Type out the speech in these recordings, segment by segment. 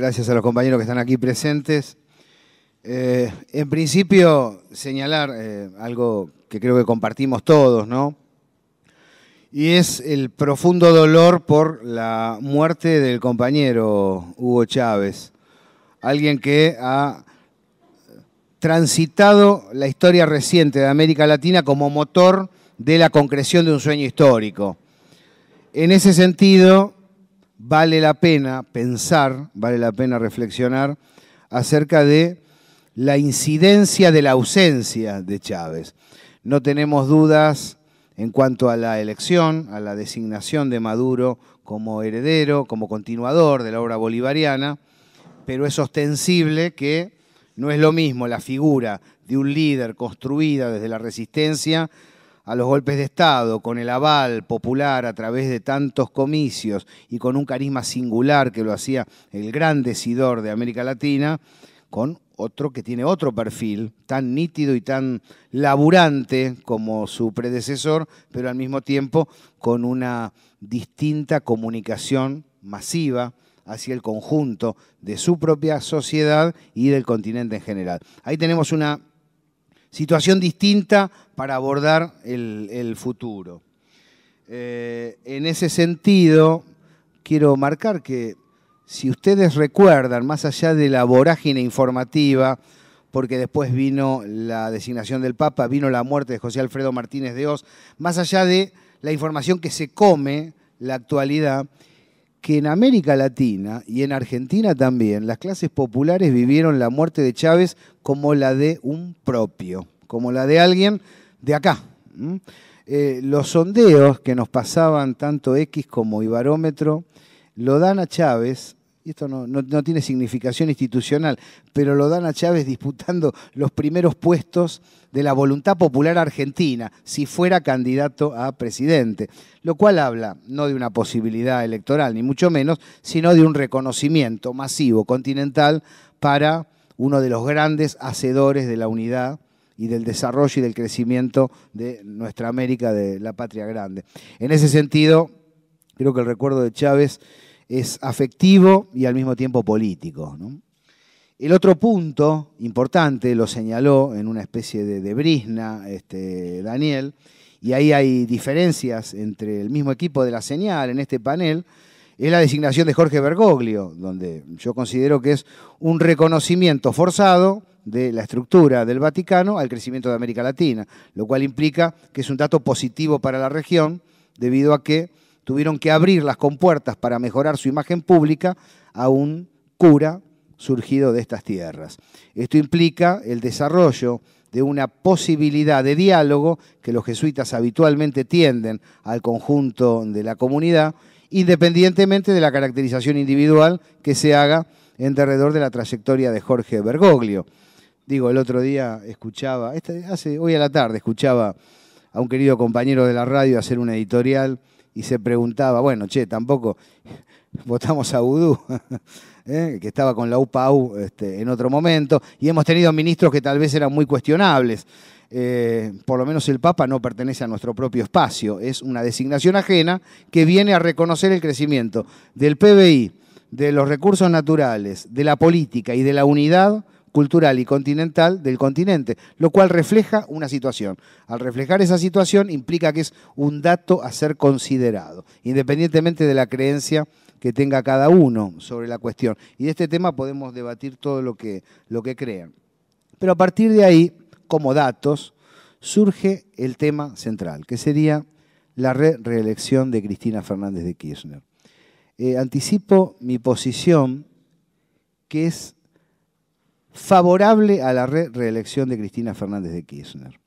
Gracias a los compañeros que están aquí presentes. En principio, señalar algo que creo que compartimos todos, ¿no? Y es el profundo dolor por la muerte del compañero Hugo Chávez, alguien que ha transitado la historia reciente de América Latina como motor de la concreción de un sueño histórico. En ese sentido, vale la pena pensar, vale la pena reflexionar acerca de la incidencia de la ausencia de Chávez. No tenemos dudas en cuanto a la elección, a la designación de Maduro como heredero, como continuador de la obra bolivariana, pero es ostensible que no es lo mismo la figura de un líder construida desde la resistencia a los golpes de Estado, con el aval popular a través de tantos comicios y con un carisma singular que lo hacía el gran decidor de América Latina, con otro que tiene otro perfil, tan nítido y tan laburante como su predecesor, pero al mismo tiempo con una distinta comunicación masiva hacia el conjunto de su propia sociedad y del continente en general. Ahí tenemos una situación distinta para abordar el futuro. En ese sentido, quiero marcar que si ustedes recuerdan, más allá de la vorágine informativa, porque después vino la designación del Papa, vino la muerte de José Alfredo Martínez de Hoz, más allá de la información que se come la actualidad, que en América Latina y en Argentina también las clases populares vivieron la muerte de Chávez como la de un propio, como la de alguien de acá. Los sondeos que nos pasaban tanto X como Ibarómetro lo dan a Chávez, y esto no tiene significación institucional, pero lo dan a Chávez disputando los primeros puestos de la voluntad popular argentina, si fuera candidato a presidente. Lo cual habla no de una posibilidad electoral, ni mucho menos, sino de un reconocimiento masivo, continental, para uno de los grandes hacedores de la unidad y del desarrollo y del crecimiento de nuestra América, de la patria grande. En ese sentido, creo que el recuerdo de Chávez es afectivo y al mismo tiempo político, ¿no? El otro punto importante, lo señaló en una especie de brizna Daniel, y ahí hay diferencias entre el mismo equipo de La Señal en este panel, es la designación de Jorge Bergoglio, donde yo considero que es un reconocimiento forzado de la estructura del Vaticano al crecimiento de América Latina, lo cual implica que es un dato positivo para la región, debido a que tuvieron que abrir las compuertas para mejorar su imagen pública a un cura surgido de estas tierras. Esto implica el desarrollo de una posibilidad de diálogo que los jesuitas habitualmente tienden al conjunto de la comunidad, independientemente de la caracterización individual que se haga en derredor de la trayectoria de Jorge Bergoglio. Digo, el otro día escuchaba, hoy a la tarde escuchaba a un querido compañero de la radio hacer una editorial y se preguntaba, bueno, tampoco votamos a Vudú, que estaba con la UPAU en otro momento, y hemos tenido ministros que tal vez eran muy cuestionables. Por lo menos el Papa no pertenece a nuestro propio espacio, es una designación ajena que viene a reconocer el crecimiento del PBI, de los recursos naturales, de la política y de la unidad cultural y continental del continente, lo cual refleja una situación. Al reflejar esa situación implica que es un dato a ser considerado, independientemente de la creencia que tenga cada uno sobre la cuestión. Y de este tema podemos debatir todo lo que crean. Pero a partir de ahí, como datos, surge el tema central, que sería la reelección de Cristina Fernández de Kirchner. Anticipo mi posición, que es favorable a la reelección de Cristina Fernández de Kirchner.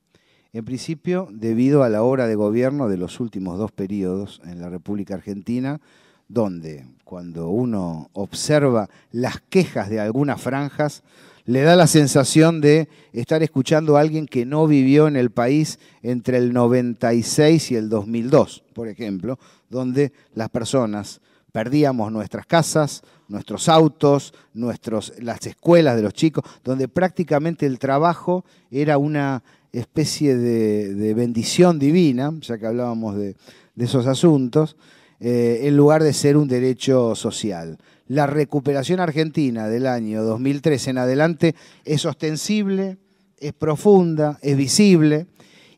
En principio, debido a la obra de gobierno de los últimos 2 periodos en la República Argentina, donde cuando uno observa las quejas de algunas franjas, le da la sensación de estar escuchando a alguien que no vivió en el país entre el 96 y el 2002, por ejemplo, donde las personas perdíamos nuestras casas, nuestros autos, las escuelas de los chicos, donde prácticamente el trabajo era una especie de bendición divina, ya que hablábamos de esos asuntos, en lugar de ser un derecho social. la recuperación argentina del año 2003 en adelante es ostensible, es profunda, es visible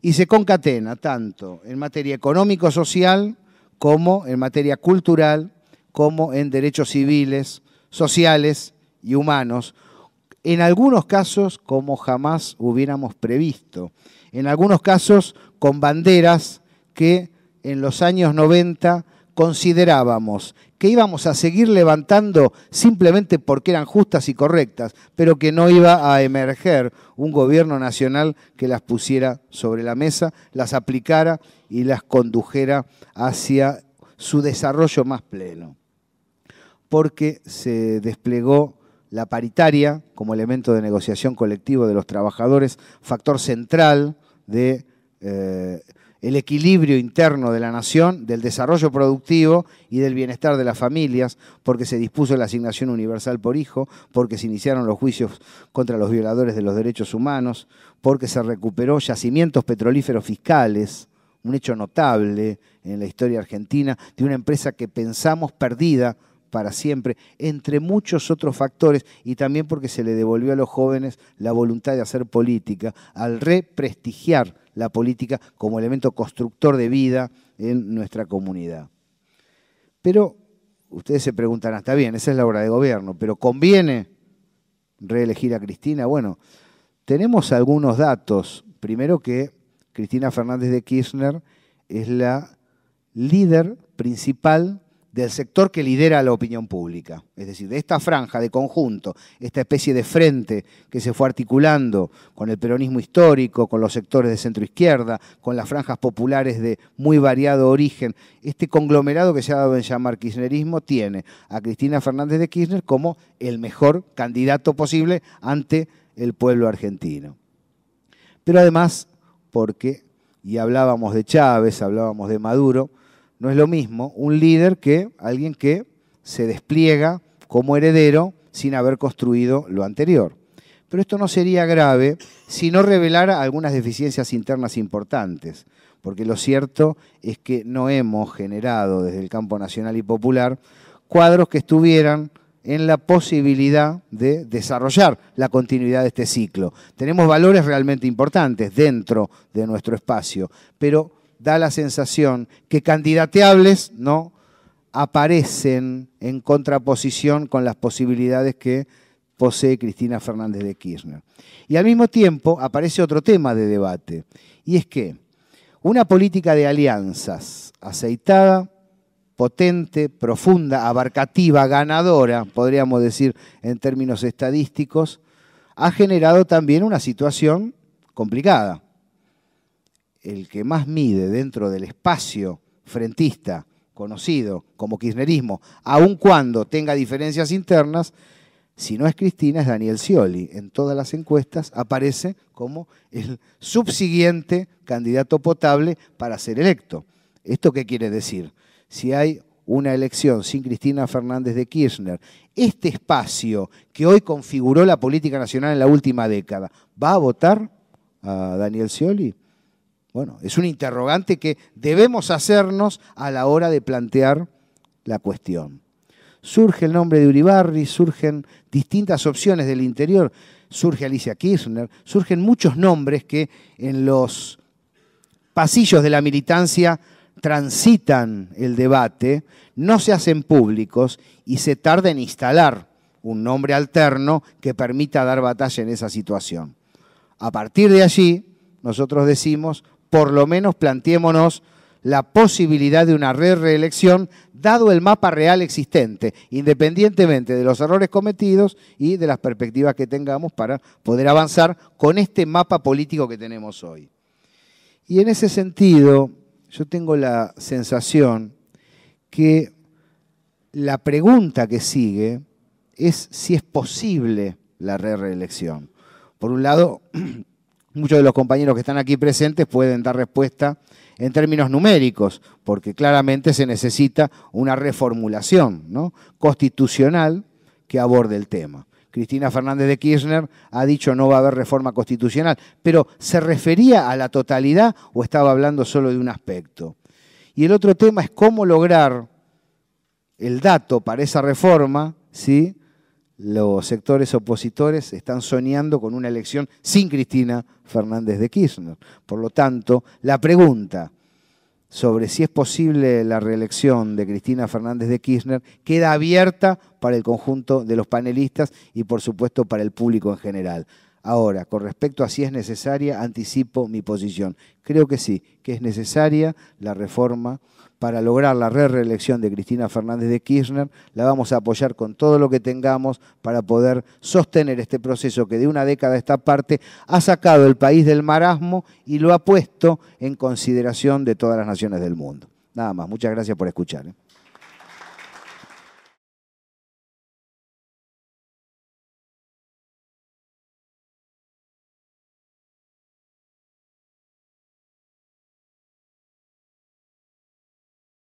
y se concatena tanto en materia económico-social como en materia cultural, como en derechos civiles, sociales y humanos, en algunos casos como jamás hubiéramos previsto, en algunos casos con banderas que en los años 90 considerábamos que íbamos a seguir levantando simplemente porque eran justas y correctas, pero que no iba a emerger un gobierno nacional que las pusiera sobre la mesa, las aplicara y las condujera hacia su desarrollo más pleno. Porque se desplegó la paritaria como elemento de negociación colectivo de los trabajadores, factor central de el equilibrio interno de la nación, del desarrollo productivo y del bienestar de las familias, porque se dispuso la asignación universal por hijo, porque se iniciaron los juicios contra los violadores de los derechos humanos, porque se recuperó yacimientos petrolíferos fiscales, un hecho notable en la historia argentina, de una empresa que pensamos perdida para siempre, entre muchos otros factores, y también porque se le devolvió a los jóvenes la voluntad de hacer política, al represtigiar la política como elemento constructor de vida en nuestra comunidad. Pero ustedes se preguntarán, está bien, esa es la obra de gobierno, pero ¿conviene reelegir a Cristina? Bueno, tenemos algunos datos. Primero que Cristina Fernández de Kirchner es la líder principal del sector que lidera la opinión pública. Es decir, de esta franja de conjunto, esta especie de frente que se fue articulando con el peronismo histórico, con los sectores de centro-izquierda, con las franjas populares de muy variado origen, este conglomerado que se ha dado en llamar kirchnerismo tiene a Cristina Fernández de Kirchner como el mejor candidato posible ante el pueblo argentino. Pero además, porque, y hablábamos de Chávez, hablábamos de Maduro, no es lo mismo un líder que alguien que se despliega como heredero sin haber construido lo anterior. Pero esto no sería grave si no revelara algunas deficiencias internas importantes, porque lo cierto es que no hemos generado desde el campo nacional y popular cuadros que estuvieran en la posibilidad de desarrollar la continuidad de este ciclo. Tenemos valores realmente importantes dentro de nuestro espacio, pero da la sensación que candidateables no aparecen en contraposición con las posibilidades que posee Cristina Fernández de Kirchner. Y al mismo tiempo aparece otro tema de debate, y es que una política de alianzas aceitada, potente, profunda, abarcativa, ganadora, podríamos decir en términos estadísticos, ha generado también una situación complicada. El que más mide dentro del espacio frentista conocido como kirchnerismo, aun cuando tenga diferencias internas, si no es Cristina, es Daniel Scioli. En todas las encuestas aparece como el subsiguiente candidato potable para ser electo. ¿Esto qué quiere decir? Si hay una elección sin Cristina Fernández de Kirchner, este espacio que hoy configuró la política nacional en la última década, ¿va a votar a Daniel Scioli? Bueno, es un interrogante que debemos hacernos a la hora de plantear la cuestión. Surge el nombre de Uribarri, surgen distintas opciones del interior, surge Alicia Kirchner, surgen muchos nombres que en los pasillos de la militancia transitan el debate, no se hacen públicos y se tarda en instalar un nombre alterno que permita dar batalla en esa situación. A partir de allí, nosotros decimos, por lo menos planteémonos la posibilidad de una reelección, dado el mapa real existente, independientemente de los errores cometidos y de las perspectivas que tengamos para poder avanzar con este mapa político que tenemos hoy. Y en ese sentido, yo tengo la sensación que la pregunta que sigue es si es posible la reelección. Por un lado, muchos de los compañeros que están aquí presentes pueden dar respuesta en términos numéricos, porque claramente se necesita una reformulación, ¿no?, constitucional que aborde el tema. Cristina Fernández de Kirchner ha dicho no va a haber reforma constitucional, pero ¿se refería a la totalidad o estaba hablando solo de un aspecto? Y el otro tema es cómo lograr el dato para esa reforma si los sectores opositores están soñando con una elección sin Cristina Fernández de Kirchner. Por lo tanto, la pregunta sobre si es posible la reelección de Cristina Fernández de Kirchner queda abierta para el conjunto de los panelistas y, por supuesto, para el público en general. Ahora, con respecto a si es necesaria, anticipo mi posición. Creo que sí, que es necesaria la reforma para lograr la reelección de Cristina Fernández de Kirchner. La vamos a apoyar con todo lo que tengamos para poder sostener este proceso que de una década a esta parte ha sacado el país del marasmo y lo ha puesto en consideración de todas las naciones del mundo. Nada más, muchas gracias por escuchar.